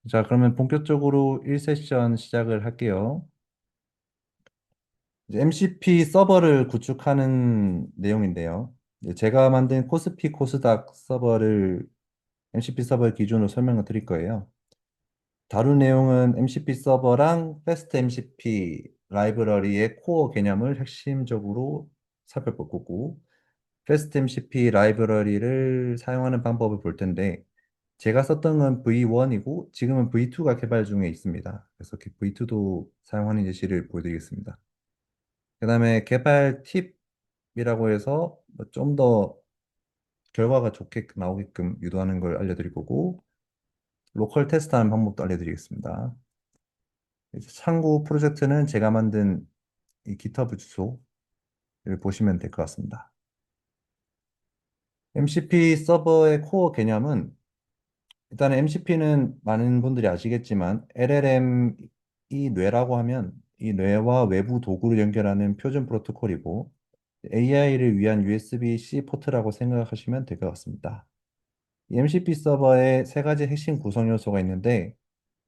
자, 그러면 본격적으로 1세션 시작을 할게요. 이제 MCP 서버를 구축하는 내용인데요. 이제 제가 만든 코스피 코스닥 서버를 MCP 서버 기준으로 설명을 드릴 거예요. 다룬 내용은 MCP 서버랑 패스트 MCP 라이브러리의 코어 개념을 핵심적으로 살펴볼 거고, 패스트 MCP 라이브러리를 사용하는 방법을 볼 텐데, 제가 썼던 건 V1이고 지금은 V2가 개발 중에 있습니다. 그래서 V2도 사용하는 예시를 보여드리겠습니다. 그 다음에 개발 팁이라고 해서 좀 더 결과가 좋게 나오게끔 유도하는 걸 알려드릴 거고, 로컬 테스트하는 방법도 알려드리겠습니다. 이제 참고 프로젝트는 제가 만든 이 GitHub 주소를 보시면 될 것 같습니다. MCP 서버의 코어 개념은, 일단 MCP는 많은 분들이 아시겠지만 LLM이 뇌라고 하면 이 뇌와 외부 도구를 연결하는 표준 프로토콜이고, AI를 위한 USB-C 포트라고 생각하시면 될 것 같습니다. 이 MCP 서버에 세 가지 핵심 구성 요소가 있는데,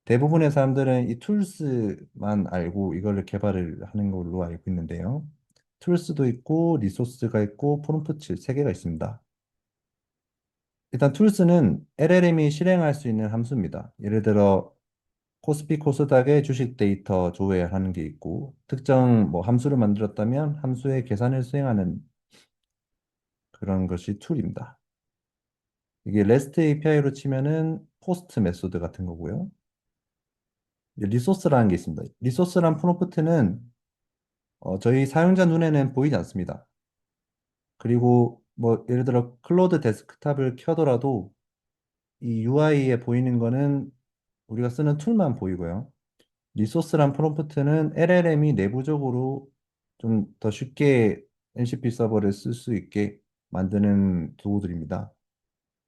대부분의 사람들은 이 툴스만 알고 이거를 개발을 하는 걸로 알고 있는데요. 툴스도 있고 리소스가 있고 프롬프트 세 개가 있습니다. 일단 툴스는 LLM이 실행할 수 있는 함수입니다. 예를 들어 코스피 코스닥의 주식 데이터 조회하는 게 있고, 특정 뭐 함수를 만들었다면 함수의 계산을 수행하는 그런 것이 툴입니다. 이게 REST API로 치면은 포스트 메소드 같은 거고요. 이제 리소스라는 게 있습니다. 리소스란 프롬프트는 저희 사용자 눈에는 보이지 않습니다. 그리고 뭐 예를 들어 클로드 데스크탑을 켜더라도 이 UI에 보이는 거는 우리가 쓰는 툴만 보이고요. 리소스란 프롬프트는 LLM이 내부적으로 좀 더 쉽게 MCP 서버를 쓸 수 있게 만드는 도구들입니다.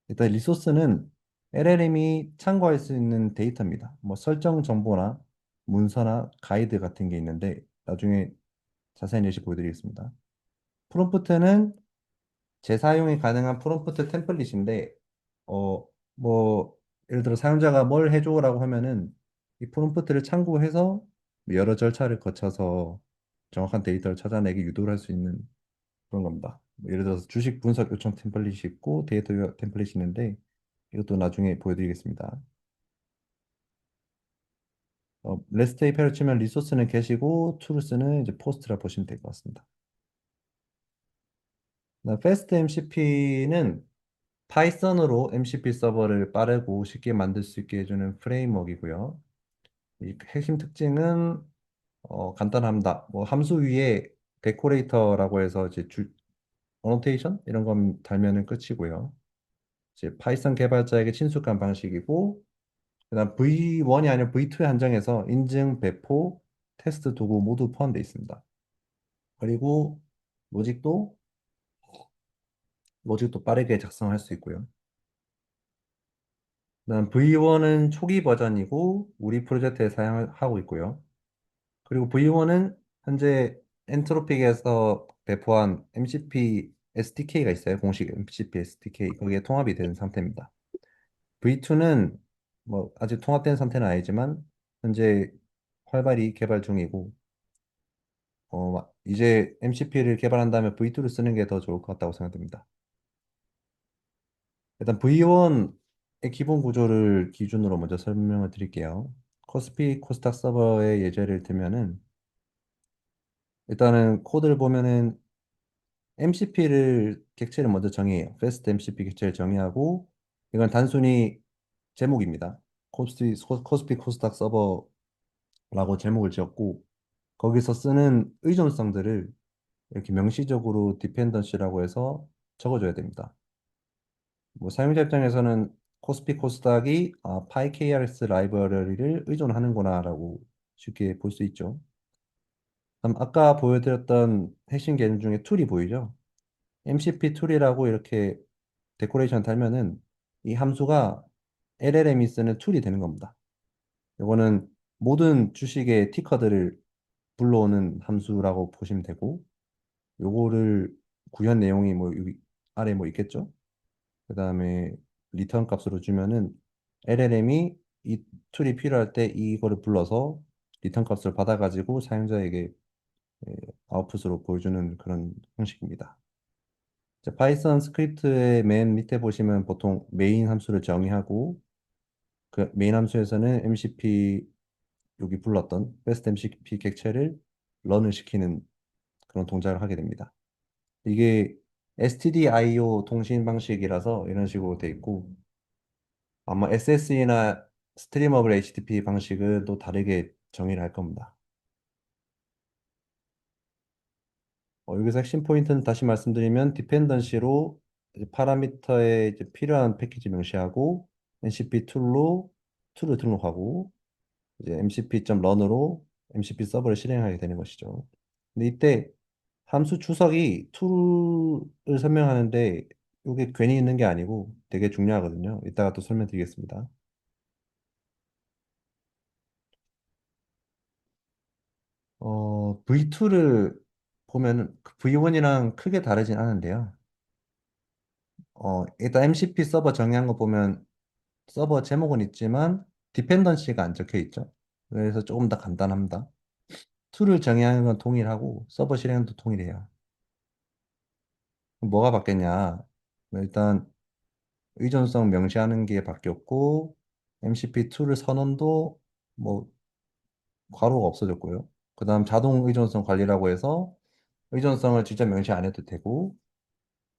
일단 리소스는 LLM이 참고할 수 있는 데이터입니다. 뭐 설정 정보나 문서나 가이드 같은 게 있는데 나중에 자세한 예시 보여드리겠습니다. 프롬프트는 재사용이 가능한 프롬프트 템플릿인데, 뭐 예를 들어 사용자가 뭘 해줘라고 하면은 이 프롬프트를 참고해서 여러 절차를 거쳐서 정확한 데이터를 찾아내기 유도를 할 수 있는 그런 겁니다. 뭐 예를 들어서 주식 분석 요청 템플릿이 있고 데이터 템플릿이 있는데, 이것도 나중에 보여드리겠습니다. REST API로 치면 리소스는 게시고 툴스는 이제 포스트라 보시면 될 것 같습니다. 패스트 MCP는 파이썬으로 MCP 서버를 빠르고 쉽게 만들 수 있게 해주는 프레임워크이고요. 이 핵심 특징은 간단합니다. 뭐 함수 위에 데코레이터라고 해서 이제 어노테이션 이런 건 달면은 끝이고요. 이제 파이썬 개발자에게 친숙한 방식이고, 그다음 V1이 아니라 V2에 한정해서 인증, 배포, 테스트 도구 모두 포함되어 있습니다. 그리고 로직도 로직도 빠르게 작성할 수 있고요. 그다음 V1은 초기 버전이고 우리 프로젝트에 사용하고 있고요. 그리고 V1은 현재 엔트로픽에서 배포한 MCP SDK가 있어요. 공식 MCP SDK. 거기에 통합이 된 상태입니다. V2는 뭐 아직 통합된 상태는 아니지만 현재 활발히 개발 중이고, 이제 MCP를 개발한 다음에 V2를 쓰는 게 더 좋을 것 같다고 생각됩니다. 일단 V1의 기본 구조를 기준으로 먼저 설명을 드릴게요. 코스피 코스닥 서버의 예제를 들면은, 일단은 코드를 보면은 MCP를 객체를 먼저 정의해요. Fast MCP 객체를 정의하고, 이건 단순히 제목입니다. 코스피 코스닥 서버라고 제목을 지었고, 거기서 쓰는 의존성들을 이렇게 명시적으로 디펜던시라고 해서 적어줘야 됩니다. 뭐 사용자 입장에서는 코스피 코스닥이 PyKRS 라이브러리를 의존하는구나라고 쉽게 볼 수 있죠. 그럼 아까 보여드렸던 핵심 개념 중에 툴이 보이죠? MCP 툴이라고 이렇게 데코레이션 달면은 이 함수가 LLM이 쓰는 툴이 되는 겁니다. 이거는 모든 주식의 티커들을 불러오는 함수라고 보시면 되고, 요거를 구현 내용이 뭐 여기 아래 뭐 있겠죠? 그 다음에 리턴 값으로 주면은 LLM이 이 툴이 필요할 때 이거를 불러서 리턴 값을 받아가지고 사용자에게 예, 아웃풋으로 보여주는 그런 형식입니다. 이제 파이썬 스크립트의 맨 밑에 보시면 보통 메인 함수를 정의하고 그 메인 함수에서는 MCP 여기 불렀던 best MCP 객체를 런을 시키는 그런 동작을 하게 됩니다. 이게 stdio 통신 방식이라서 이런 식으로 돼 있고 아마 SSE나 스트리머블 HTTP 방식은 또 다르게 정의를 할 겁니다. 여기서 핵심 포인트는 다시 말씀드리면 디펜던시로 이제 파라미터에 이제 필요한 패키지 명시하고 MCP 툴을 등록하고 이제 mcp.run으로 MCP 서버를 실행하게 되는 것이죠. 근데 이때 함수 주석이 툴을 설명하는데 이게 괜히 있는 게 아니고 되게 중요하거든요. 이따가 또 설명드리겠습니다. V2를 보면 V1이랑 크게 다르진 않은데요. 일단 MCP 서버 정의한 거 보면 서버 제목은 있지만 디펜던시가 안 적혀 있죠. 그래서 조금 더 간단합니다. 툴을 정의하는 건 동일하고 서버 실행도 동일해요. 그럼 뭐가 바뀌었냐? 일단 의존성 명시하는 게 바뀌었고 MCP2를 선언도 뭐 괄호가 없어졌고요. 그다음 자동 의존성 관리라고 해서 의존성을 직접 명시 안 해도 되고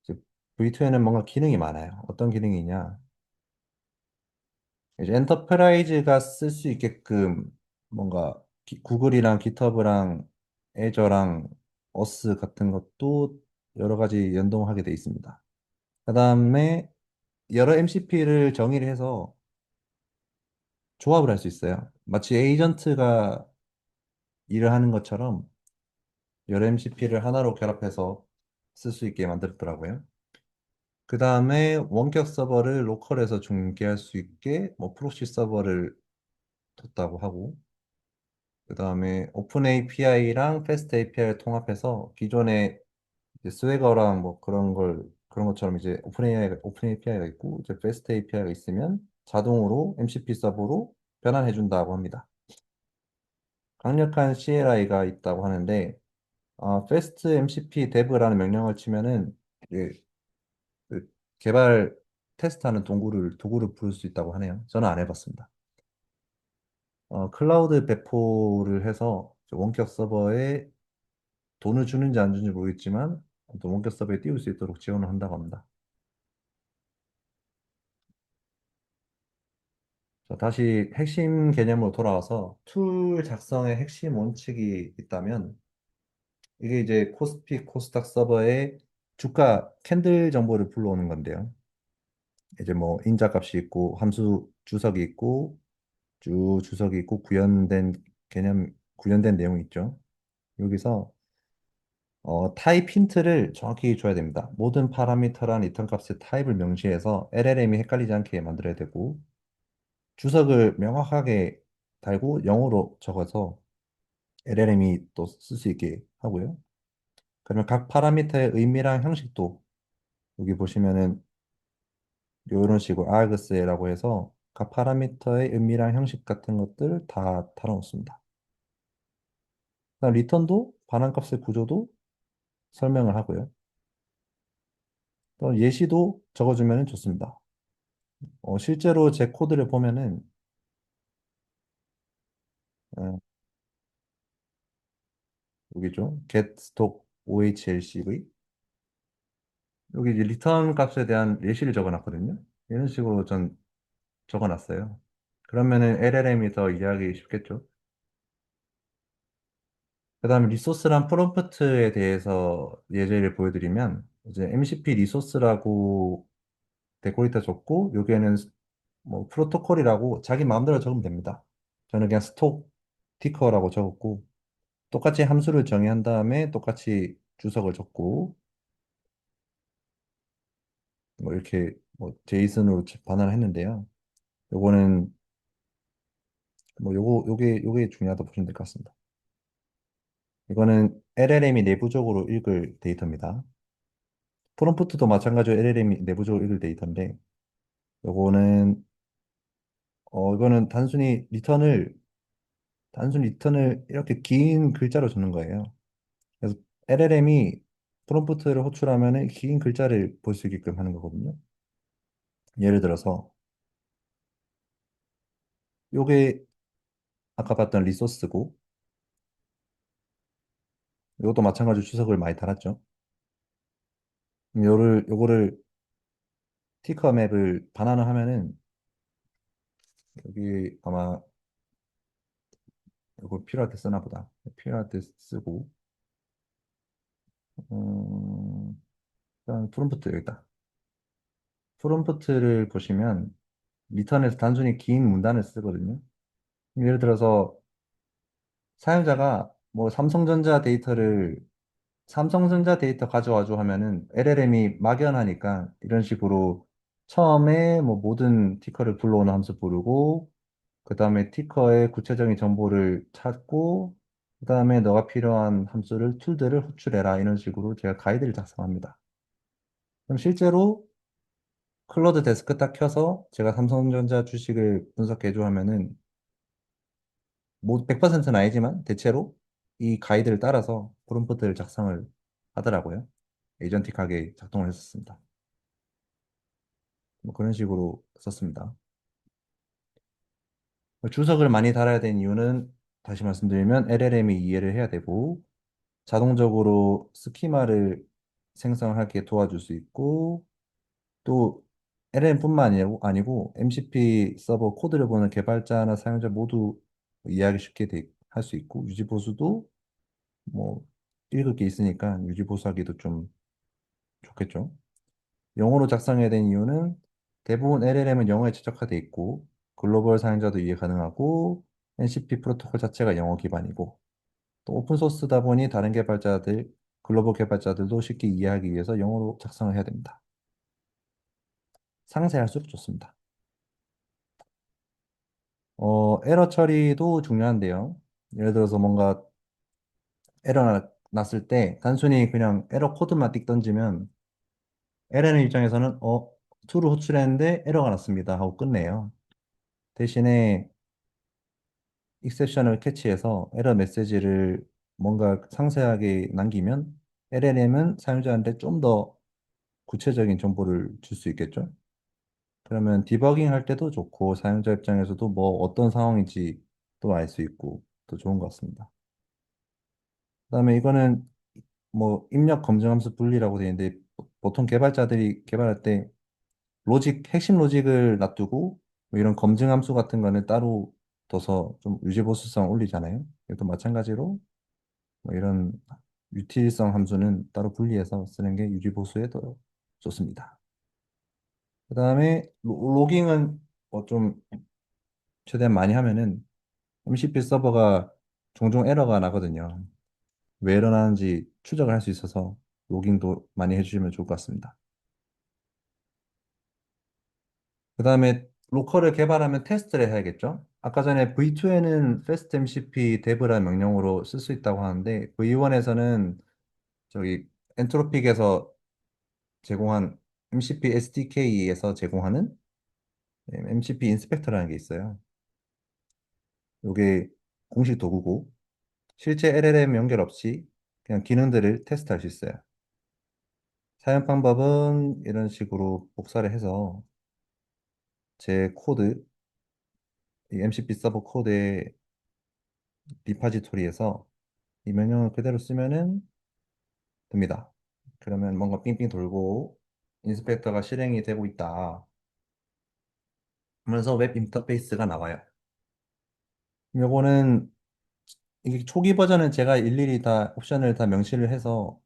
이제 V2에는 뭔가 기능이 많아요. 어떤 기능이냐? 이제 엔터프라이즈가 쓸 수 있게끔 뭔가 구글이랑 깃허브랑 애저랑 어스 같은 것도 여러 가지 연동하게 돼 있습니다. 그다음에 여러 MCP를 정의를 해서 조합을 할 수 있어요. 마치 에이전트가 일을 하는 것처럼 여러 MCP를 하나로 결합해서 쓸 수 있게 만들었더라고요. 그 다음에 원격 서버를 로컬에서 중계할 수 있게 뭐 프록시 서버를 뒀다고 하고, 그 다음에 오픈 API랑 패스트 API를 통합해서 기존의 이제 스웨거랑 뭐 그런 것처럼 이제 오픈 API가 있고, 이제 패스트 API가 있으면 자동으로 MCP 서버로 변환해 준다고 합니다. 강력한 CLI가 있다고 하는데, fast MCP dev라는 명령을 치면은 그, 그 개발 테스트하는 도구를 부를 수 있다고 하네요. 저는 안 해봤습니다. 클라우드 배포를 해서 원격 서버에 돈을 주는지 안 주는지 모르겠지만 또 원격 서버에 띄울 수 있도록 지원을 한다고 합니다. 자, 다시 핵심 개념으로 돌아와서 툴 작성의 핵심 원칙이 있다면 이게 이제 코스피 코스닥 서버에 주가 캔들 정보를 불러오는 건데요. 이제 뭐 인자값이 있고 함수 주석이 있고 주 주석이 있고 구현된 내용이 있죠. 여기서 타입 힌트를 정확히 줘야 됩니다. 모든 파라미터란 리턴 값의 타입을 명시해서 LLM이 헷갈리지 않게 만들어야 되고 주석을 명확하게 달고 영어로 적어서 LLM이 또 쓸 수 있게 하고요. 그러면 각 파라미터의 의미랑 형식도 여기 보시면은 이런 식으로 args라고 해서 각 파라미터의 의미랑 형식 같은 것들 다 다뤄놓습니다. 그다음 리턴도 반환값의 구조도 설명을 하고요. 또 예시도 적어주면 좋습니다. 실제로 제 코드를 보면은 어, 여기죠. get stock ohlcv 여기 이제 리턴 값에 대한 예시를 적어놨거든요. 이런 식으로 전 적어놨어요. 그러면은 LLM이 더 이해하기 쉽겠죠. 그다음에 리소스란 프롬프트에 대해서 예제를 보여드리면 이제 MCP 리소스라고 데코레이터 줬고 여기에는 뭐 프로토콜이라고 자기 마음대로 적으면 됩니다. 저는 그냥 스톡 티커라고 적었고 똑같이 함수를 정의한 다음에 똑같이 주석을 줬고 뭐 이렇게 뭐 제이슨으로 반환을 했는데요. 요거는 뭐 요게 중요하다고 보시면 될 것 같습니다. 이거는 LLM이 내부적으로 읽을 데이터입니다. 프롬프트도 마찬가지로 LLM이 내부적으로 읽을 데이터인데 요거는 이거는 단순히 리턴을 이렇게 긴 글자로 주는 거예요. 그래서 LLM이 프롬프트를 호출하면은 긴 글자를 볼 수 있게끔 하는 거거든요. 예를 들어서 요게 아까 봤던 리소스고, 이것도 마찬가지로 주석을 많이 달았죠. 그럼 요거를 티커 맵을 반환을 하면은 여기 아마 이거 필요할 때 쓰나 보다. 필요할 때 쓰고, 일단 프롬프트 여기다. 프롬프트를 보시면 리턴에서 단순히 긴 문단을 쓰거든요. 예를 들어서 사용자가 뭐 삼성전자 데이터 가져와줘 하면은 LLM이 막연하니까 이런 식으로 처음에 뭐 모든 티커를 불러오는 함수 부르고, 그 다음에 티커의 구체적인 정보를 찾고, 그 다음에 너가 필요한 툴들을 호출해라, 이런 식으로 제가 가이드를 작성합니다. 그럼 실제로 클로드 데스크 딱 켜서 제가 삼성전자 주식을 분석해줘 하면은, 뭐 100%는 아니지만 대체로 이 가이드를 따라서 프롬프트를 작성을 하더라고요. 에이전틱하게 작동을 했었습니다. 뭐 그런 식으로 썼습니다. 주석을 많이 달아야 되는 이유는, 다시 말씀드리면 LLM이 이해를 해야 되고, 자동적으로 스키마를 생성하게 도와줄 수 있고, 또 LLM뿐만 아니고 MCP 서버 코드를 보는 개발자나 사용자 모두 이해하기 쉽게 할 수 있고, 유지보수도 뭐 읽을 게 있으니까 유지보수하기도 좀 좋겠죠. 영어로 작성해야 되는 이유는, 대부분 LLM은 영어에 최적화되어 있고 글로벌 사용자도 이해 가능하고 NCP 프로토콜 자체가 영어 기반이고, 또 오픈소스다 보니 다른 글로벌 개발자들도 쉽게 이해하기 위해서 영어로 작성을 해야 됩니다. 상세할수록 좋습니다. 에러 처리도 중요한데요. 예를 들어서 뭔가 났을 때 단순히 그냥 에러 코드만 띡 던지면 LLM 입장에서는 툴을 호출했는데 에러가 났습니다 하고 끝내요. 대신에 익셉션을 캐치해서 에러 메시지를 뭔가 상세하게 남기면 LLM은 사용자한테 좀 더 구체적인 정보를 줄 수 있겠죠. 그러면 디버깅 할 때도 좋고, 사용자 입장에서도 뭐 어떤 상황인지 또 알 수 있고 또 좋은 것 같습니다. 그다음에 이거는 뭐 입력 검증 함수 분리라고 되어 있는데, 보통 개발자들이 개발할 때 핵심 로직을 놔두고 뭐 이런 검증 함수 같은 거는 따로 둬서 좀 유지보수성 올리잖아요. 이것도 마찬가지로 뭐 이런 유틸성 함수는 따로 분리해서 쓰는 게 유지보수에 더 좋습니다. 그다음에 로깅은 뭐 좀 최대한 많이 하면은 MCP 서버가 종종 에러가 나거든요. 왜 에러 나는지 추적을 할 수 있어서 로깅도 많이 해주시면 좋을 것 같습니다. 그 다음에 로컬을 개발하면 테스트를 해야겠죠? 아까 전에 V2에는 fastmcp dev라는 명령으로 쓸 수 있다고 하는데, V1에서는 저기 엔트로픽에서 제공한 MCP SDK에서 제공하는 MCP 인스펙터라는 게 있어요. 이게 공식 도구고, 실제 LLM 연결 없이 그냥 기능들을 테스트할 수 있어요. 사용 방법은 이런 식으로 복사를 해서 제 코드, 이 MCP 서버 코드에 리파지토리에서 이 명령을 그대로 쓰면은 됩니다. 그러면 뭔가 삥삥 돌고 인스펙터가 실행이 되고 있다 하면서 웹 인터페이스가 나와요. 요거는, 이게 초기 버전은 제가 일일이 다 옵션을 다 명시를 해서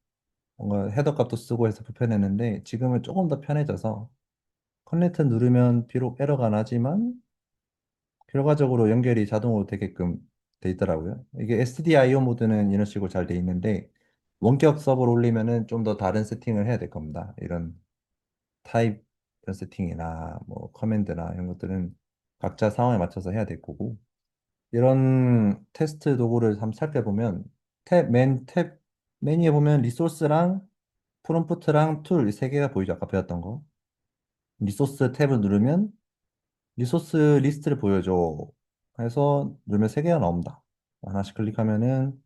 뭔가 헤더 값도 쓰고 해서 불편했는데, 지금은 조금 더 편해져서 커넥트 누르면 비록 에러가 나지만 결과적으로 연결이 자동으로 되게끔 돼 있더라고요. 이게 SDIO 모드는 이런 식으로 잘 돼 있는데, 원격 서버로 올리면은 좀 더 다른 세팅을 해야 될 겁니다. 이런 타입 이런 세팅이나 뭐 커맨드나 이런 것들은 각자 상황에 맞춰서 해야 될 거고, 이런 테스트 도구를 한번 살펴보면 탭 메뉴에 보면 리소스랑 프롬프트랑 툴 이 세 개가 보이죠. 아까 배웠던 거. 리소스 탭을 누르면 리소스 리스트를 보여줘 해서 누르면 세 개가 나옵니다. 하나씩 클릭하면은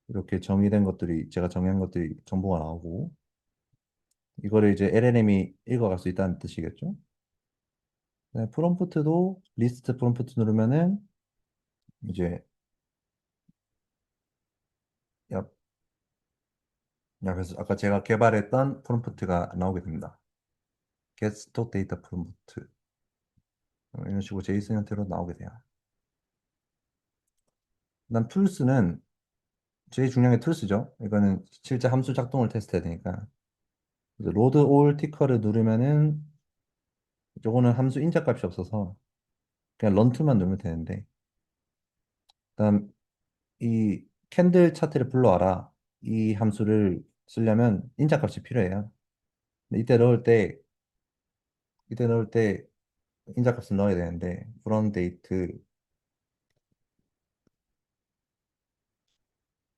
이렇게 정의된 것들이 제가 정의한 것들이 정보가 나오고 이거를 이제 LLM이 읽어갈 수 있다는 뜻이겠죠. 네, 프롬프트도 리스트 프롬프트 누르면은 이제 야, 그래서 아까 제가 개발했던 프롬프트가 나오게 됩니다. get stock data 프롬프트 이런 식으로 제이슨 형태로 나오게 돼요. 일단 툴스는 제일 중요한 게 툴스죠. 이거는 실제 함수 작동을 테스트해야 되니까 로드 올 티커를 누르면은 요거는 함수 인자값이 없어서 그냥 런툴만 누르면 되는데 그다음 이 캔들 차트를 불러와라 이 함수를 쓰려면 인자값이 필요해요. 근데 이때 넣을 때 인자값을 넣어야 되는데 from date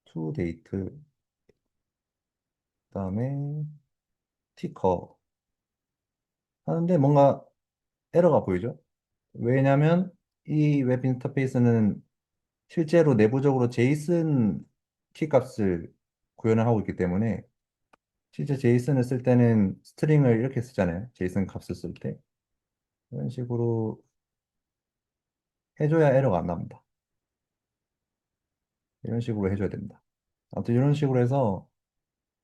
to date 그다음에 티커 하는데 뭔가 에러가 보이죠? 왜냐하면 이 웹 인터페이스는 실제로 내부적으로 제이슨 키값을 구현을 하고 있기 때문에 실제 제이슨을 쓸 때는 스트링을 이렇게 쓰잖아요. 제이슨 값을 쓸 때. 이런 식으로 해줘야 에러가 안 납니다. 이런 식으로 해줘야 됩니다. 아무튼 이런 식으로 해서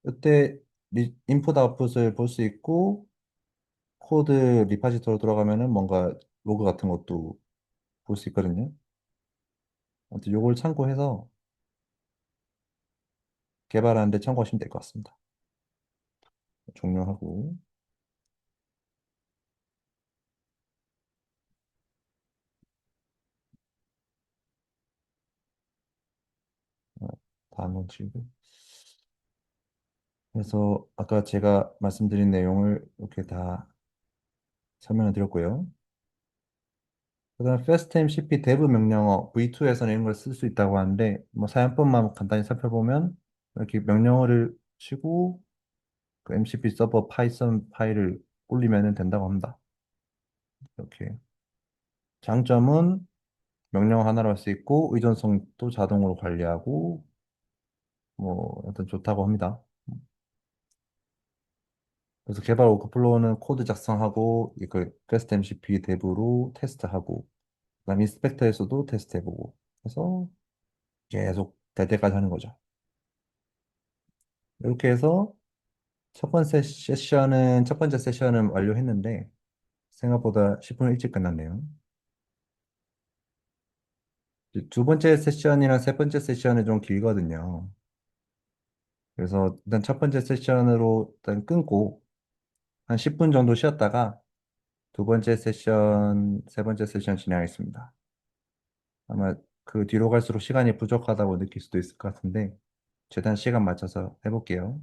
이때 인풋 아웃풋을 볼 수 있고 코드 리파지터로 들어가면은 뭔가 로그 같은 것도 볼 수 있거든요. 아무튼 요걸 참고해서 개발하는데 참고하시면 될 것 같습니다. 종료하고 어, 다음 질문. 그래서 아까 제가 말씀드린 내용을 이렇게 다 설명을 드렸고요. 그다음 fastMCP dev 명령어 V2에서는 이런 걸 쓸 수 있다고 하는데 뭐 사용법만 간단히 살펴보면 이렇게 명령어를 치고 그 MCP 서버 파이썬 파일을 올리면 된다고 합니다. 이렇게 장점은 명령 하나로 할 수 있고 의존성도 자동으로 관리하고 뭐 일단 좋다고 합니다. 그래서 개발 워크플로우는 코드 작성하고 이거 fastMCP dev로 테스트하고 그다음 인스펙터에서도 테스트해보고 그래서 계속 될 때까지 하는 거죠. 이렇게 해서 첫 번째 세션은 완료했는데 생각보다 10분 일찍 끝났네요. 이제 두 번째 세션이랑 세 번째 세션은 좀 길거든요. 그래서 일단 첫 번째 세션으로 일단 끊고 한 10분 정도 쉬었다가 두 번째 세션, 세 번째 세션 진행하겠습니다. 아마 그 뒤로 갈수록 시간이 부족하다고 느낄 수도 있을 것 같은데 최대한 시간 맞춰서 해볼게요.